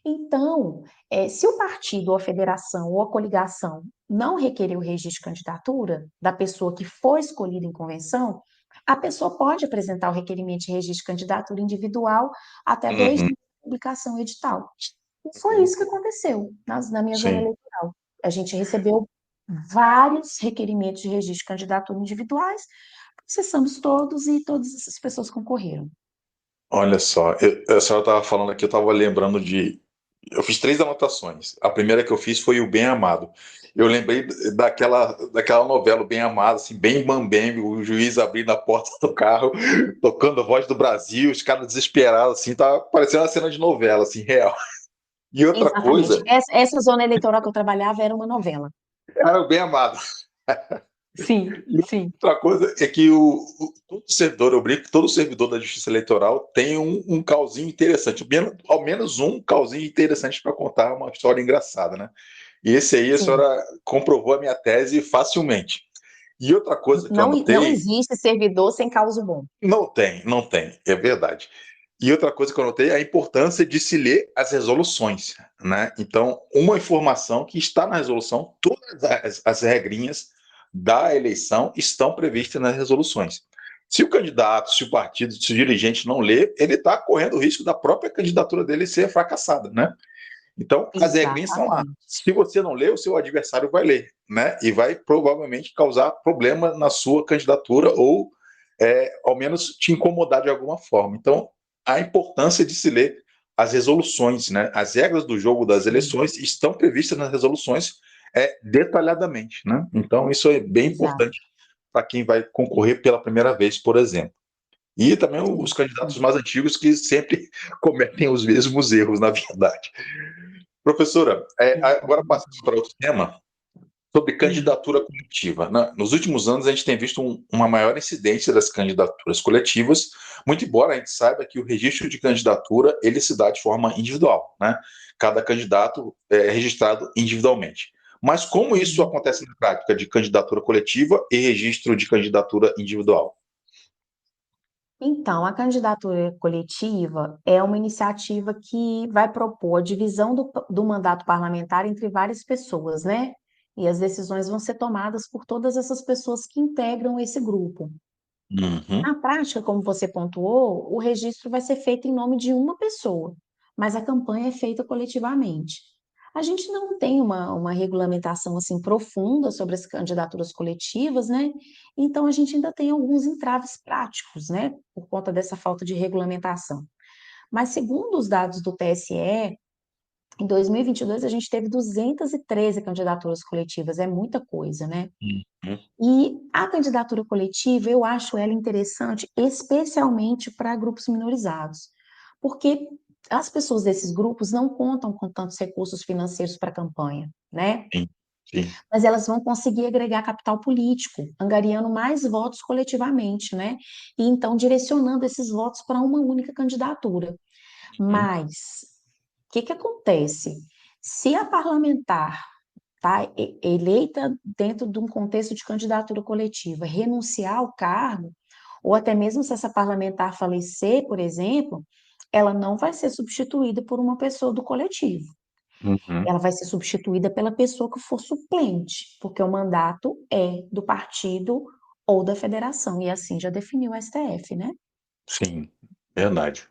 Então, se o partido, ou a federação, ou a coligação não requerer o registro de candidatura da pessoa que foi escolhida em convenção, a pessoa pode apresentar o requerimento de registro de candidatura individual até 2 dias Uhum. de publicação edital. E foi isso que aconteceu na minha zona Sim. eleitoral. A gente recebeu vários requerimentos de registro de candidatura individuais, processamos todos e todas essas pessoas concorreram. Olha só, a senhora estava falando aqui, eu estava lembrando de. Eu fiz três anotações. A primeira que eu fiz foi o Bem Amado. Eu lembrei daquela novela, o Bem Amado, assim, bem mambembe, o juiz abrindo a porta do carro, tocando a voz do Brasil, os caras desesperados, assim, tava parecendo uma cena de novela, assim, real. E outra Exatamente. coisa, Essa zona eleitoral que eu trabalhava era uma novela. era o Bem Amado. Sim, E sim, outra coisa é que todo servidor, eu brinco, que todo servidor da Justiça Eleitoral tem um causinho interessante, ao menos um causinho interessante para contar uma história engraçada, né? E esse aí a sim. senhora comprovou a minha tese facilmente. E outra coisa que eu Não anotei, existe servidor sem causa bom. não tem, é verdade. E outra coisa que eu notei é a importância de se ler as resoluções, né? Então, uma informação que está na resolução, todas as regrinhas da eleição estão previstas nas resoluções. Se o candidato, se o partido, se o dirigente não lê, ele está correndo o risco da própria candidatura dele ser fracassada, né? Então, as regrinhas estão lá. Exatamente. Se você não lê, o seu adversário vai ler, né? E vai provavelmente causar problema na sua candidatura ou, ao menos, te incomodar de alguma forma. Então, a importância de se ler as resoluções, né? As regras do jogo das Sim, eleições estão previstas nas resoluções detalhadamente, né? Então, isso é bem exato. importante para quem vai concorrer pela primeira vez, por exemplo. E também os Sim, candidatos sim. mais antigos que sempre cometem os mesmos erros, na verdade. Professora, agora passando Exatamente. para outro tema, sobre Hum. candidatura coletiva, né? Nos últimos anos, a gente tem visto uma maior incidência das candidaturas coletivas, muito embora a gente saiba que o registro de candidatura ele se dá de forma individual, né? Cada candidato é registrado individualmente. Mas como isso Uhum. acontece na prática de candidatura coletiva e registro de candidatura individual? Então, a candidatura coletiva é uma iniciativa que vai propor a divisão do mandato parlamentar entre várias pessoas, né? E as decisões vão ser tomadas por todas essas pessoas que integram esse grupo. Uhum. Na prática, como você pontuou, o registro vai ser feito em nome de uma pessoa, mas a campanha é feita coletivamente. A gente não tem uma regulamentação assim profunda sobre as candidaturas coletivas, né? Então a gente ainda tem alguns entraves práticos, né? Por conta dessa falta de regulamentação. Mas segundo os dados do TSE, em 2022 a gente teve 213 candidaturas coletivas, é muita coisa, né? Uhum. E a candidatura coletiva, eu acho ela interessante, especialmente para grupos minorizados, porque as pessoas desses grupos não contam com tantos recursos financeiros para a campanha, né? Sim, sim. Mas elas vão conseguir agregar capital político, angariando mais votos coletivamente, né? E então direcionando esses votos para uma única candidatura. Uhum. Mas o que que acontece? Se a parlamentar tá, eleita dentro de um contexto de candidatura coletiva, renunciar ao cargo, ou até mesmo se essa parlamentar falecer, por exemplo, ela não vai ser substituída por uma pessoa do coletivo. Uhum. Ela vai ser substituída pela pessoa que for suplente, porque o mandato é do partido ou da federação, e assim já definiu o STF, né? Sim, verdade.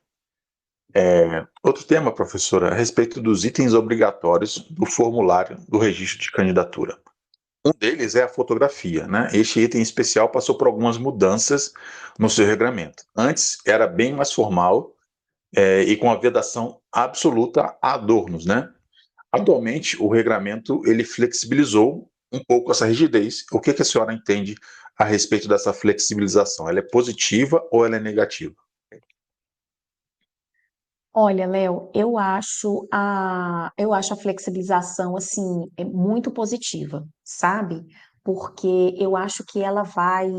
Outro tema, professora, a respeito dos itens obrigatórios do formulário do registro de candidatura. Um deles é a fotografia, né? Este item especial passou por algumas mudanças no seu regramento. Antes era bem mais formal, e com a vedação absoluta a adornos, né? Atualmente, o regramento ele flexibilizou um pouco essa rigidez. O que que a senhora entende a respeito dessa flexibilização? Ela é positiva ou ela é negativa? Olha, Léo, eu acho a flexibilização assim muito positiva, sabe? Porque eu acho que ela vai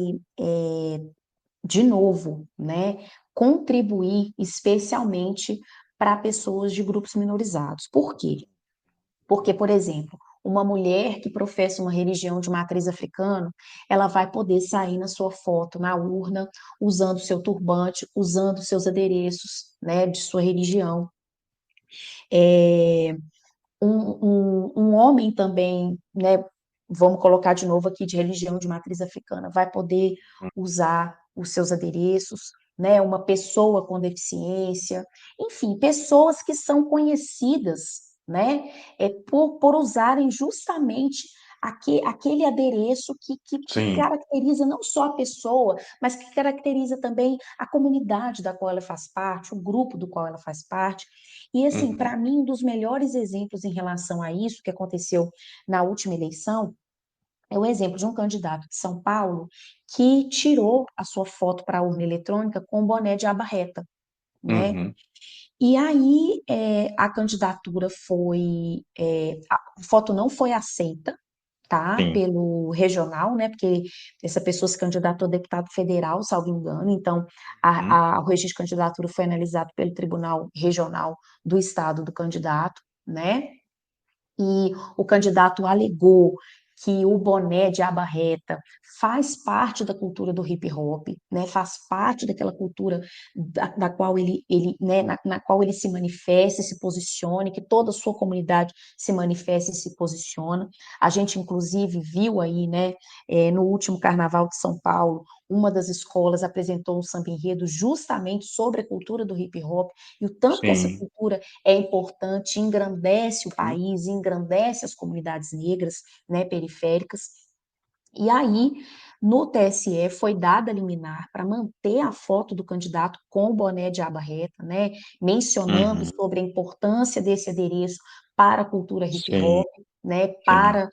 de novo, né, contribuir especialmente para pessoas de grupos minorizados. Por quê? Porque, por exemplo, uma mulher que professa uma religião de matriz africana, ela vai poder sair na sua foto na urna usando seu turbante, usando seus adereços, né, de sua religião. É, um homem também, né, vamos colocar de novo aqui de religião de matriz africana, vai poder usar os seus adereços, né, uma pessoa com deficiência, enfim, pessoas que são conhecidas, né, por usarem justamente aquele adereço que Sim. caracteriza não só a pessoa, mas que caracteriza também a comunidade da qual ela faz parte, o grupo do qual ela faz parte. E, assim, Uhum. para mim, um dos melhores exemplos em relação a isso que aconteceu na última eleição é o exemplo de um candidato de São Paulo que tirou a sua foto para a urna eletrônica com o boné de aba reta, né? Uhum. E aí a candidatura a foto não foi aceita, tá? Sim. Pelo regional, né? Porque essa pessoa se candidatou a deputado federal, salvo engano. Então, Uhum. o registro de candidatura foi analisado pelo Tribunal Regional do Estado do candidato, né? E o candidato alegou que o boné de aba reta faz parte da cultura do hip hop, né? Faz parte daquela cultura da qual né? Na qual ele se manifesta, se posicione, que toda a sua comunidade se manifesta e se posiciona. A gente, inclusive, viu aí, né, no último Carnaval de São Paulo, uma das escolas apresentou um samba enredo justamente sobre a cultura do hip hop e o tanto que essa Sim. cultura é importante, engrandece o Uhum. país, engrandece as comunidades negras, né, periféricas. E aí, no TSE, foi dada a liminar para manter a foto do candidato com o boné de aba reta, né, mencionando Uhum. sobre a importância desse adereço para a cultura hip Sim, hop, né, sim. para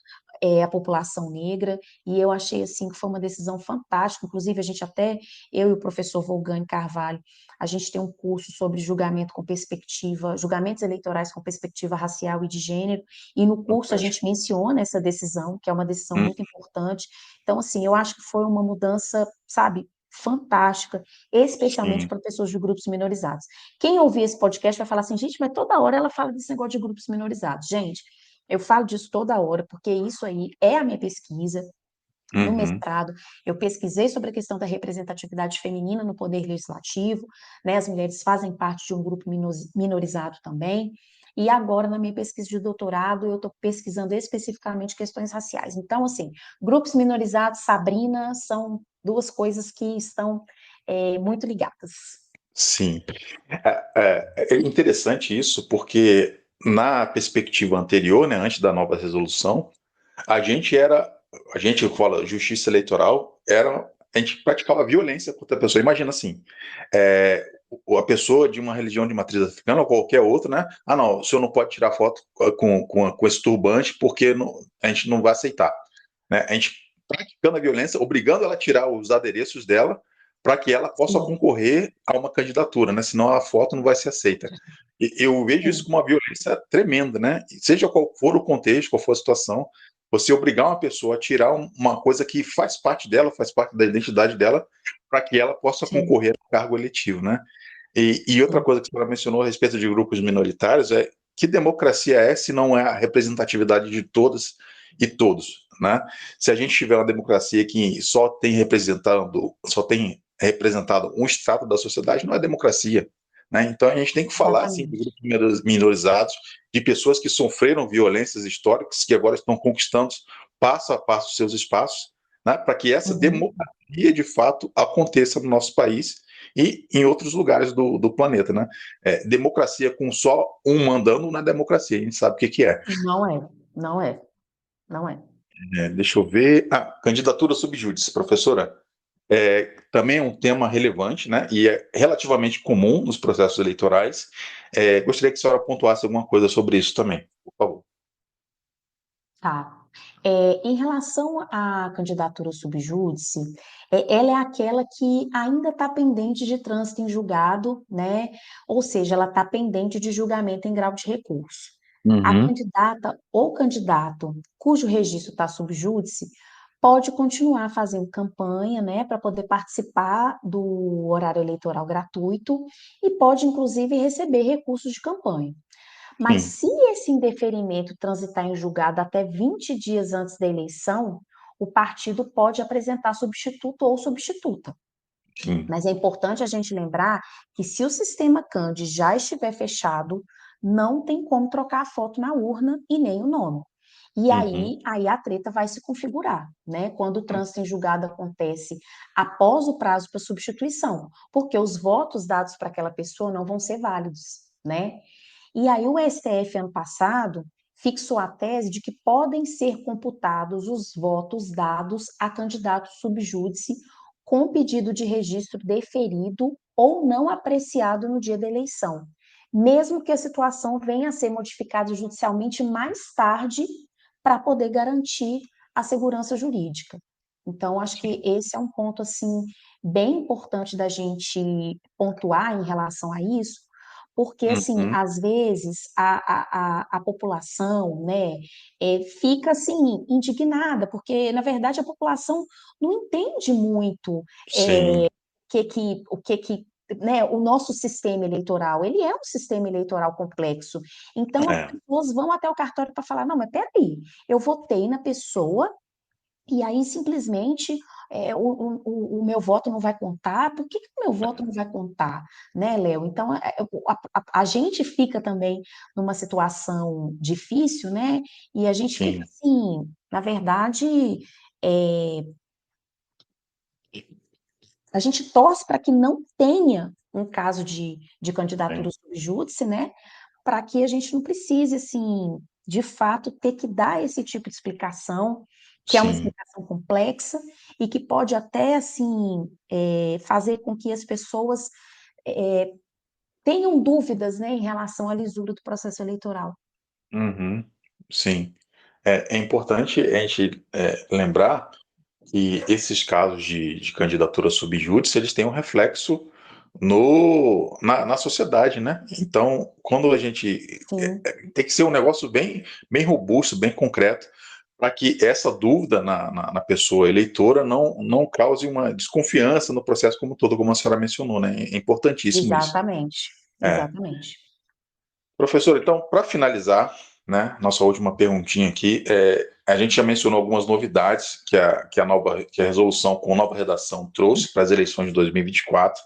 a população negra, e eu achei assim que foi uma decisão fantástica. Inclusive, a gente até, eu e o professor Volgane Carvalho, a gente tem um curso sobre julgamentos eleitorais com perspectiva racial e de gênero, e no curso a Fantástico. gente menciona essa decisão, que é uma decisão Hum. muito importante. Então, assim, eu acho que foi uma mudança, sabe, fantástica, especialmente Sim. para pessoas de grupos minorizados. Quem ouvir esse podcast vai falar assim, gente, mas toda hora ela fala desse negócio de grupos minorizados. Gente, eu falo disso toda hora, porque isso aí é a minha pesquisa. No Uhum. mestrado, eu pesquisei sobre a questão da representatividade feminina no poder legislativo, né? As mulheres fazem parte de um grupo minorizado também. e agora na minha pesquisa de doutorado eu estou pesquisando especificamente questões raciais. Então, assim, grupos minorizados, Sabrina, são duas coisas que estão muito ligadas. Sim. É interessante isso, porque na perspectiva anterior, né, antes da nova resolução, a gente era, a gente fala justiça eleitoral, a gente praticava violência contra a pessoa. Imagina assim, é, a pessoa de uma religião de matriz africana ou qualquer outra, né? Ah, não, o senhor não pode tirar foto com esse turbante porque a gente não vai aceitar, né? A gente praticando a violência, obrigando ela a tirar os adereços dela para que ela possa Sim, concorrer a uma candidatura, né? Senão a foto não vai ser aceita. E eu vejo isso sim, como uma violência tremenda, né? Seja qual for o contexto, qual for a situação, você obrigar uma pessoa a tirar uma coisa que faz parte dela, faz parte da identidade dela, para que ela possa sim, concorrer ao cargo eletivo, né? E outra sim. coisa que você mencionou a respeito de grupos minoritários é que democracia é se não é a representatividade de todas e todos, né? Se a gente tiver uma democracia que só tem representado um extrato da sociedade, não é democracia, né? Então a gente tem que falar assim de Exatamente. grupos minorizados, de pessoas que sofreram violências históricas, que agora estão conquistando passo a passo seus espaços, né? Para que essa Uhum. democracia de fato aconteça no nosso país e em outros lugares do planeta, né? Democracia com só um mandando não é democracia, a gente sabe o que é. Não é, não é, não é. Deixa eu ver. Candidatura subjúdice, professora. Também é um tema relevante, né? E é relativamente comum nos processos eleitorais. Gostaria que a senhora pontuasse alguma coisa sobre isso também, por favor. Tá. Em relação à candidatura subjúdice, ela é aquela que ainda está pendente de trânsito em julgado, né? Ou seja, ela está pendente de julgamento em grau de recurso. A Uhum, candidata ou candidato cujo registro está subjúdice pode continuar fazendo campanha, né, para poder participar do horário eleitoral gratuito e pode, inclusive, receber recursos de campanha. Mas sim, se esse indeferimento transitar em julgado até 20 dias antes da eleição, o partido pode apresentar substituto ou substituta. sim. Mas é importante a gente lembrar que se o sistema CANDE já estiver fechado, não tem como trocar a foto na urna e nem o nome. E Uhum, aí a treta vai se configurar, né? Quando o trânsito em julgado acontece após o prazo para substituição, porque os votos dados para aquela pessoa não vão ser válidos, né? E aí o STF, ano passado, fixou a tese de que podem ser computados os votos dados a candidato subjúdice com pedido de registro deferido ou não apreciado no dia da eleição, mesmo que a situação venha a ser modificada judicialmente mais tarde para poder garantir a segurança jurídica. Então, acho que esse é um ponto assim bem importante da gente pontuar em relação a isso, porque, assim, uhum, às vezes a população, né, fica, assim, indignada, porque, na verdade, a população não entende muito sim. o que que, né, o nosso sistema eleitoral, ele é um sistema eleitoral complexo. Então, as É, pessoas vão até o cartório para falar, não, mas peraí, eu votei na pessoa e aí simplesmente o meu voto não vai contar. Por que que o meu voto não vai contar, né, Léo? Então a gente fica também numa situação difícil, né? E a gente fica sim. assim, na verdade, é, a gente torce para que não tenha um caso de candidatura Sim. subjúdice, né? Para que a gente não precise, assim, de fato, ter que dar esse tipo de explicação, que é uma Sim. explicação complexa e que pode até, assim, fazer com que as pessoas eh, tenham dúvidas, né, em relação à lisura do processo eleitoral. Uhum, sim. É importante a gente lembrar que esses casos de candidatura subjúdice, eles têm um reflexo na sociedade, né? Então, quando a gente Sim, tem que ser um negócio bem robusto, bem concreto, para que essa dúvida na pessoa eleitora não cause uma desconfiança no processo como um todo, como a senhora mencionou, né? É importantíssimo isso. exatamente, É. exatamente. Professor, então, para finalizar, né, nossa última perguntinha aqui, a gente já mencionou algumas novidades que a resolução com nova redação trouxe para as eleições de 2024,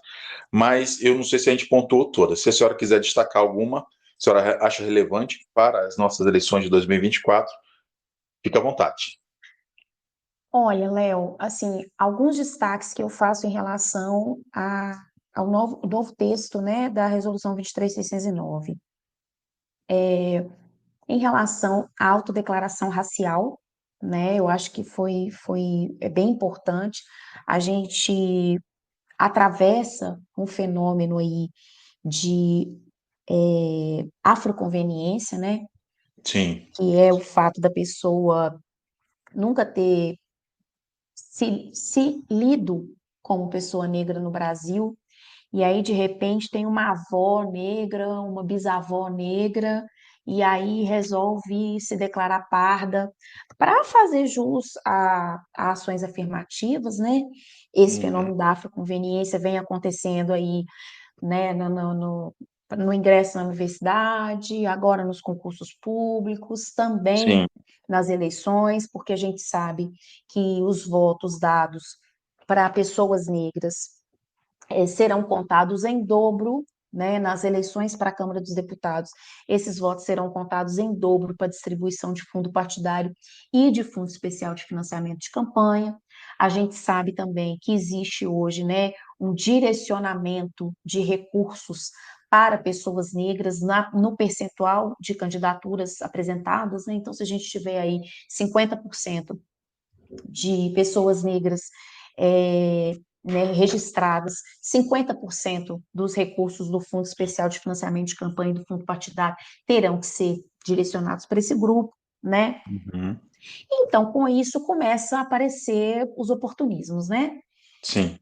mas eu não sei se a gente pontuou todas. Se a senhora quiser destacar alguma, senhora acha relevante para as nossas eleições de 2024. Fique à vontade. Olha, Léo, assim, alguns destaques que eu faço em relação ao novo texto, né, da Resolução 23.609. Em relação à autodeclaração racial, né, eu acho que é bem importante. A gente atravessa um fenômeno aí de afroconveniência, né, Sim, que é o fato da pessoa nunca ter se lido como pessoa negra no Brasil, e aí de repente tem uma avó negra, uma bisavó negra, e aí resolve se declarar parda para fazer jus a ações afirmativas, né? Esse uhum, fenômeno da afroconveniência vem acontecendo aí, né, no ingresso na universidade, agora nos concursos públicos, também sim, nas eleições, porque a gente sabe que os votos dados para pessoas negras serão contados em dobro, né, nas eleições para a Câmara dos Deputados. Esses votos serão contados em dobro para distribuição de fundo partidário e de fundo especial de financiamento de campanha. A gente sabe também que existe hoje, né, um direcionamento de recursos para pessoas negras no percentual de candidaturas apresentadas, né? Então, se a gente tiver aí 50% de pessoas negras né, registradas, 50% dos recursos do Fundo Especial de Financiamento de Campanha e do Fundo Partidário terão que ser direcionados para esse grupo, né? uhum, Então, com isso, começa a aparecer os oportunismos, né? sim,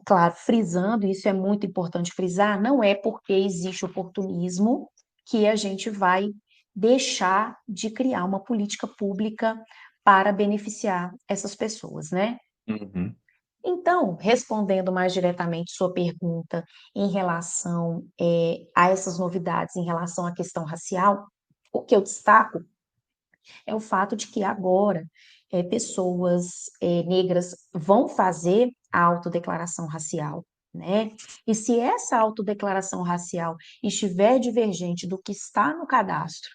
Claro, frisando, isso é muito importante frisar, não é porque existe oportunismo que a gente vai deixar de criar uma política pública para beneficiar essas pessoas, né? uhum, Então, respondendo mais diretamente sua pergunta em relação a essas novidades, em relação à questão racial, o que eu destaco é o fato de que agora pessoas negras vão fazer a autodeclaração racial, né? E se essa autodeclaração racial estiver divergente do que está no cadastro,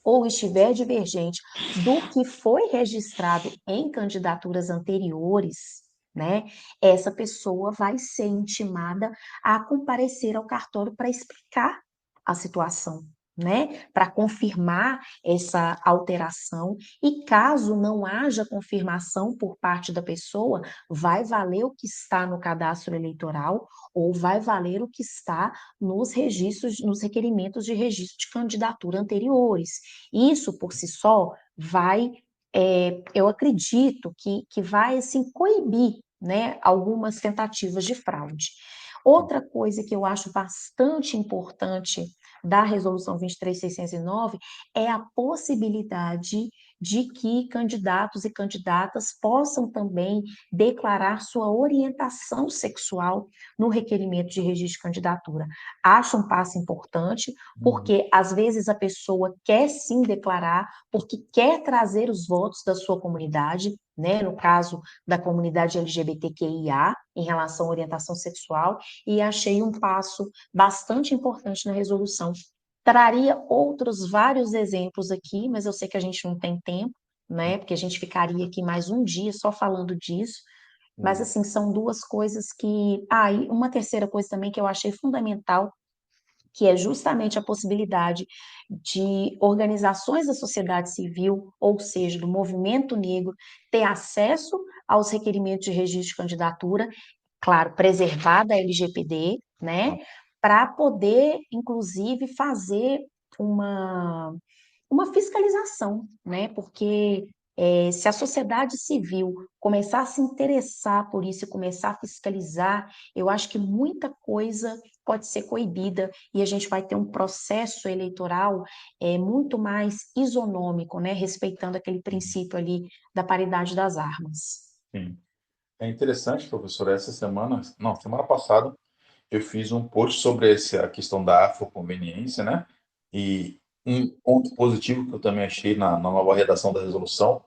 ou estiver divergente do que foi registrado em candidaturas anteriores, né, essa pessoa vai ser intimada a comparecer ao cartório para explicar a situação, né, para confirmar essa alteração. E caso não haja confirmação por parte da pessoa, vai valer o que está no cadastro eleitoral ou vai valer o que está nos registros, nos requerimentos de registro de candidatura anteriores. Isso por si só vai, eu acredito que vai assim coibir, né, algumas tentativas de fraude. Outra coisa que eu acho bastante importante da Resolução 23.609 é a possibilidade de que candidatos e candidatas possam também declarar sua orientação sexual no requerimento de registro de candidatura. Acho um passo importante, uhum, porque às vezes a pessoa quer sim declarar, porque quer trazer os votos da sua comunidade, né, no caso da comunidade LGBTQIA, em relação à orientação sexual, e achei um passo bastante importante na resolução. Traria outros vários exemplos aqui, mas eu sei que a gente não tem tempo, né, porque a gente ficaria aqui mais um dia só falando disso, mas uhum, assim, são duas coisas que. E uma terceira coisa também que eu achei fundamental, que é justamente a possibilidade de organizações da sociedade civil, ou seja, do movimento negro, ter acesso aos requerimentos de registro de candidatura, claro, preservada a LGPD, né, para poder, inclusive, fazer uma uma fiscalização, né? Porque se a sociedade civil começar a se interessar por isso e começar a fiscalizar, eu acho que muita coisa pode ser coibida e a gente vai ter um processo eleitoral muito mais isonômico, né? Respeitando aquele princípio ali da paridade das armas. sim. É interessante, professor, essa semana, não, semana passada, eu fiz um post sobre a questão da afroconveniência, né? E um ponto positivo que eu também achei na nova redação da resolução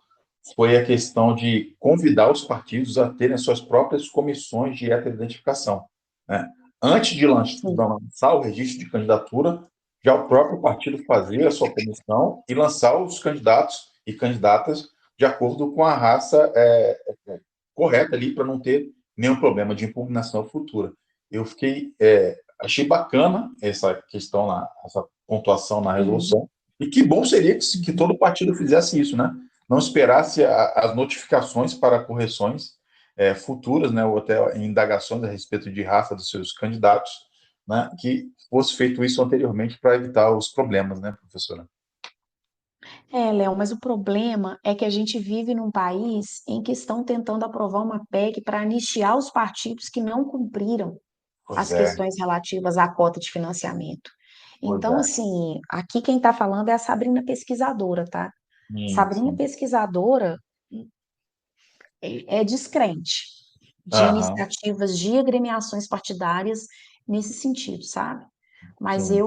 foi a questão de convidar os partidos a terem suas próprias comissões de heteroidentificação, né? antes de sim. lançar o registro de candidatura, já o próprio partido fazer a sua comissão e lançar os candidatos e candidatas de acordo com a raça correta ali, para não ter nenhum problema de impugnação futura. Eu achei bacana essa questão, essa pontuação na Sim. resolução, e que bom seria que todo partido fizesse isso, né? Não esperasse as notificações para correções futuras, né, ou até indagações a respeito de raça dos seus candidatos, né, que fosse feito isso anteriormente para evitar os problemas, né, professora? É, Léo, mas o problema é que a gente vive num país em que estão tentando aprovar uma PEC para anistiar os partidos que não cumpriram Pois as é, questões relativas à cota de financiamento. pois Então, é. assim, aqui quem está falando é a Sabrina pesquisadora, tá? Sabrina Sim. pesquisadora é descrente de Aham, iniciativas de agremiações partidárias nesse sentido, sabe? Mas sim,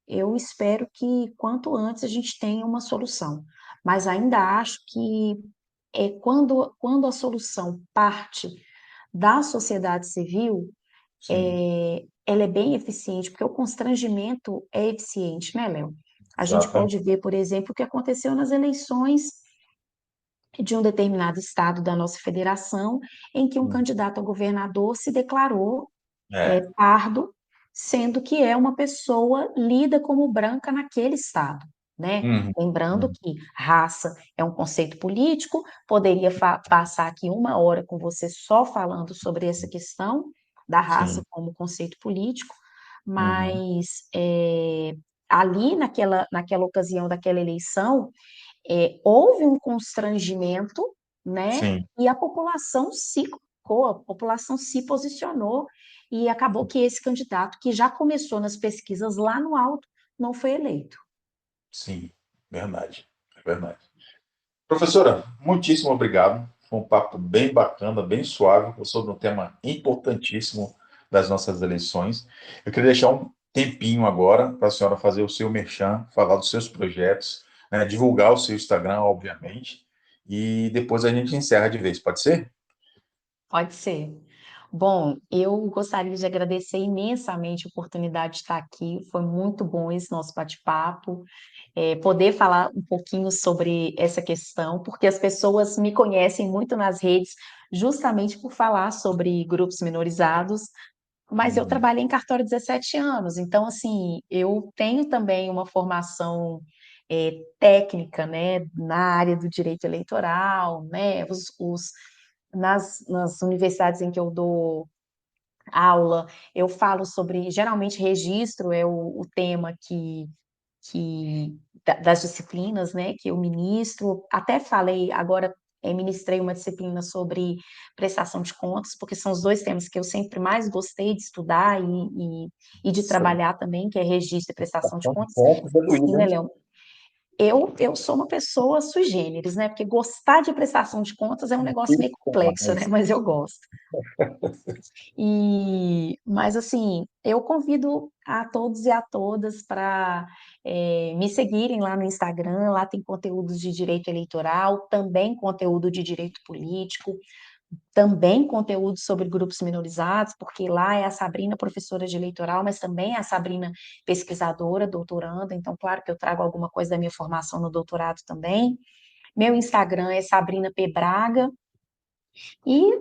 eu espero que quanto antes a gente tenha uma solução. Mas ainda acho que quando a solução parte da sociedade civil, sim, ela é bem eficiente, porque o constrangimento é eficiente, né, Léo? A gente exatamente. pode ver, por exemplo, o que aconteceu nas eleições de um determinado estado da nossa federação, em que um candidato a governador se declarou É. pardo, sendo que é uma pessoa lida como branca naquele estado, né? Uhum, Lembrando uhum, que raça é um conceito político, poderia passar aqui uma hora com você só falando sobre essa questão da raça sim, como conceito político, uhum, mas ali naquela ocasião daquela eleição, houve um constrangimento, né? sim. E a população se colocou, a população se posicionou e acabou que esse candidato, que já começou nas pesquisas lá no alto, não foi eleito. Sim, verdade, é verdade. Professora, muitíssimo obrigado. Foi um papo bem bacana, bem suave, sobre um tema importantíssimo das nossas eleições. Eu queria deixar um tempinho agora para a senhora fazer o seu merchan, falar dos seus projetos, né, divulgar o seu Instagram, obviamente, e depois a gente encerra de vez, pode ser? Pode ser. Bom, eu gostaria de agradecer imensamente a oportunidade de estar aqui. Foi muito bom esse nosso bate-papo. Poder falar um pouquinho sobre essa questão, porque as pessoas me conhecem muito nas redes, justamente por falar sobre grupos minorizados, mas eu Uhum. trabalhei em cartório 17 anos, então, assim, eu tenho também uma formação técnica, né, na área do direito eleitoral, né, nas universidades em que eu dou aula, eu falo sobre, geralmente, registro é o tema das disciplinas, né, que eu ministro. Até falei agora, ministrei uma disciplina sobre prestação de contas, porque são os dois temas que eu sempre mais gostei de estudar e de Sim. trabalhar também, que é registro e prestação de Bastante contas. pontos é E sim, doído, né, hein? Léo? Eu sou uma pessoa sui generis, né? Porque gostar de prestação de contas é um negócio meio Difícil complexo, né? demais. Mas eu gosto. Mas assim, eu convido a todos e a todas para me seguirem lá no Instagram. Lá tem conteúdos de direito eleitoral, também conteúdo de direito político, também conteúdo sobre grupos minorizados, porque lá é a Sabrina professora de eleitoral, mas também é a Sabrina pesquisadora, doutoranda. Então, claro que eu trago alguma coisa da minha formação no doutorado também. Meu Instagram é Sabrina P. Braga. E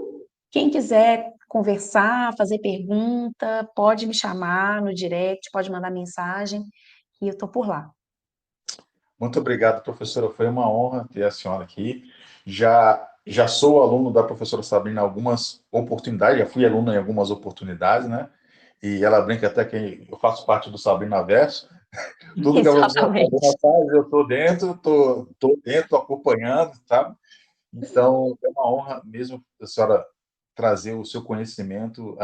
quem quiser conversar, fazer pergunta, pode me chamar no direct, pode mandar mensagem, e eu estou por lá. Muito obrigado, professora. Foi uma honra ter a senhora aqui. Já sou aluno da professora Sabrina em algumas oportunidades, já fui aluno em algumas oportunidades, né? E ela brinca até que eu faço parte do Sabrina Verso. Tudo que a professora Sabrina Exatamente. faz, eu estou dentro, tô dentro, tô acompanhando, sabe? Então, é uma honra mesmo a senhora trazer o seu conhecimento,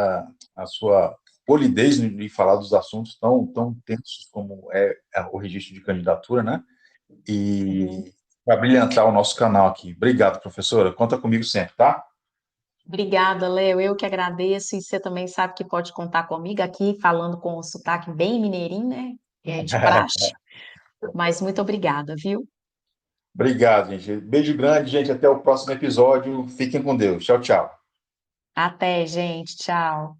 a sua polidez em falar dos assuntos tão tensos como é o registro de candidatura, né? Uhum. E para brilhantar o nosso canal aqui. Obrigado, professora. Conta comigo sempre, tá? Obrigada, Léo. Eu que agradeço, e você também sabe que pode contar comigo aqui, falando com o sotaque bem mineirinho, né? É de praxe, mas muito obrigada, viu? Obrigado, gente. Beijo grande, gente. Até o próximo episódio. Fiquem com Deus. Tchau, tchau. Até, gente. Tchau.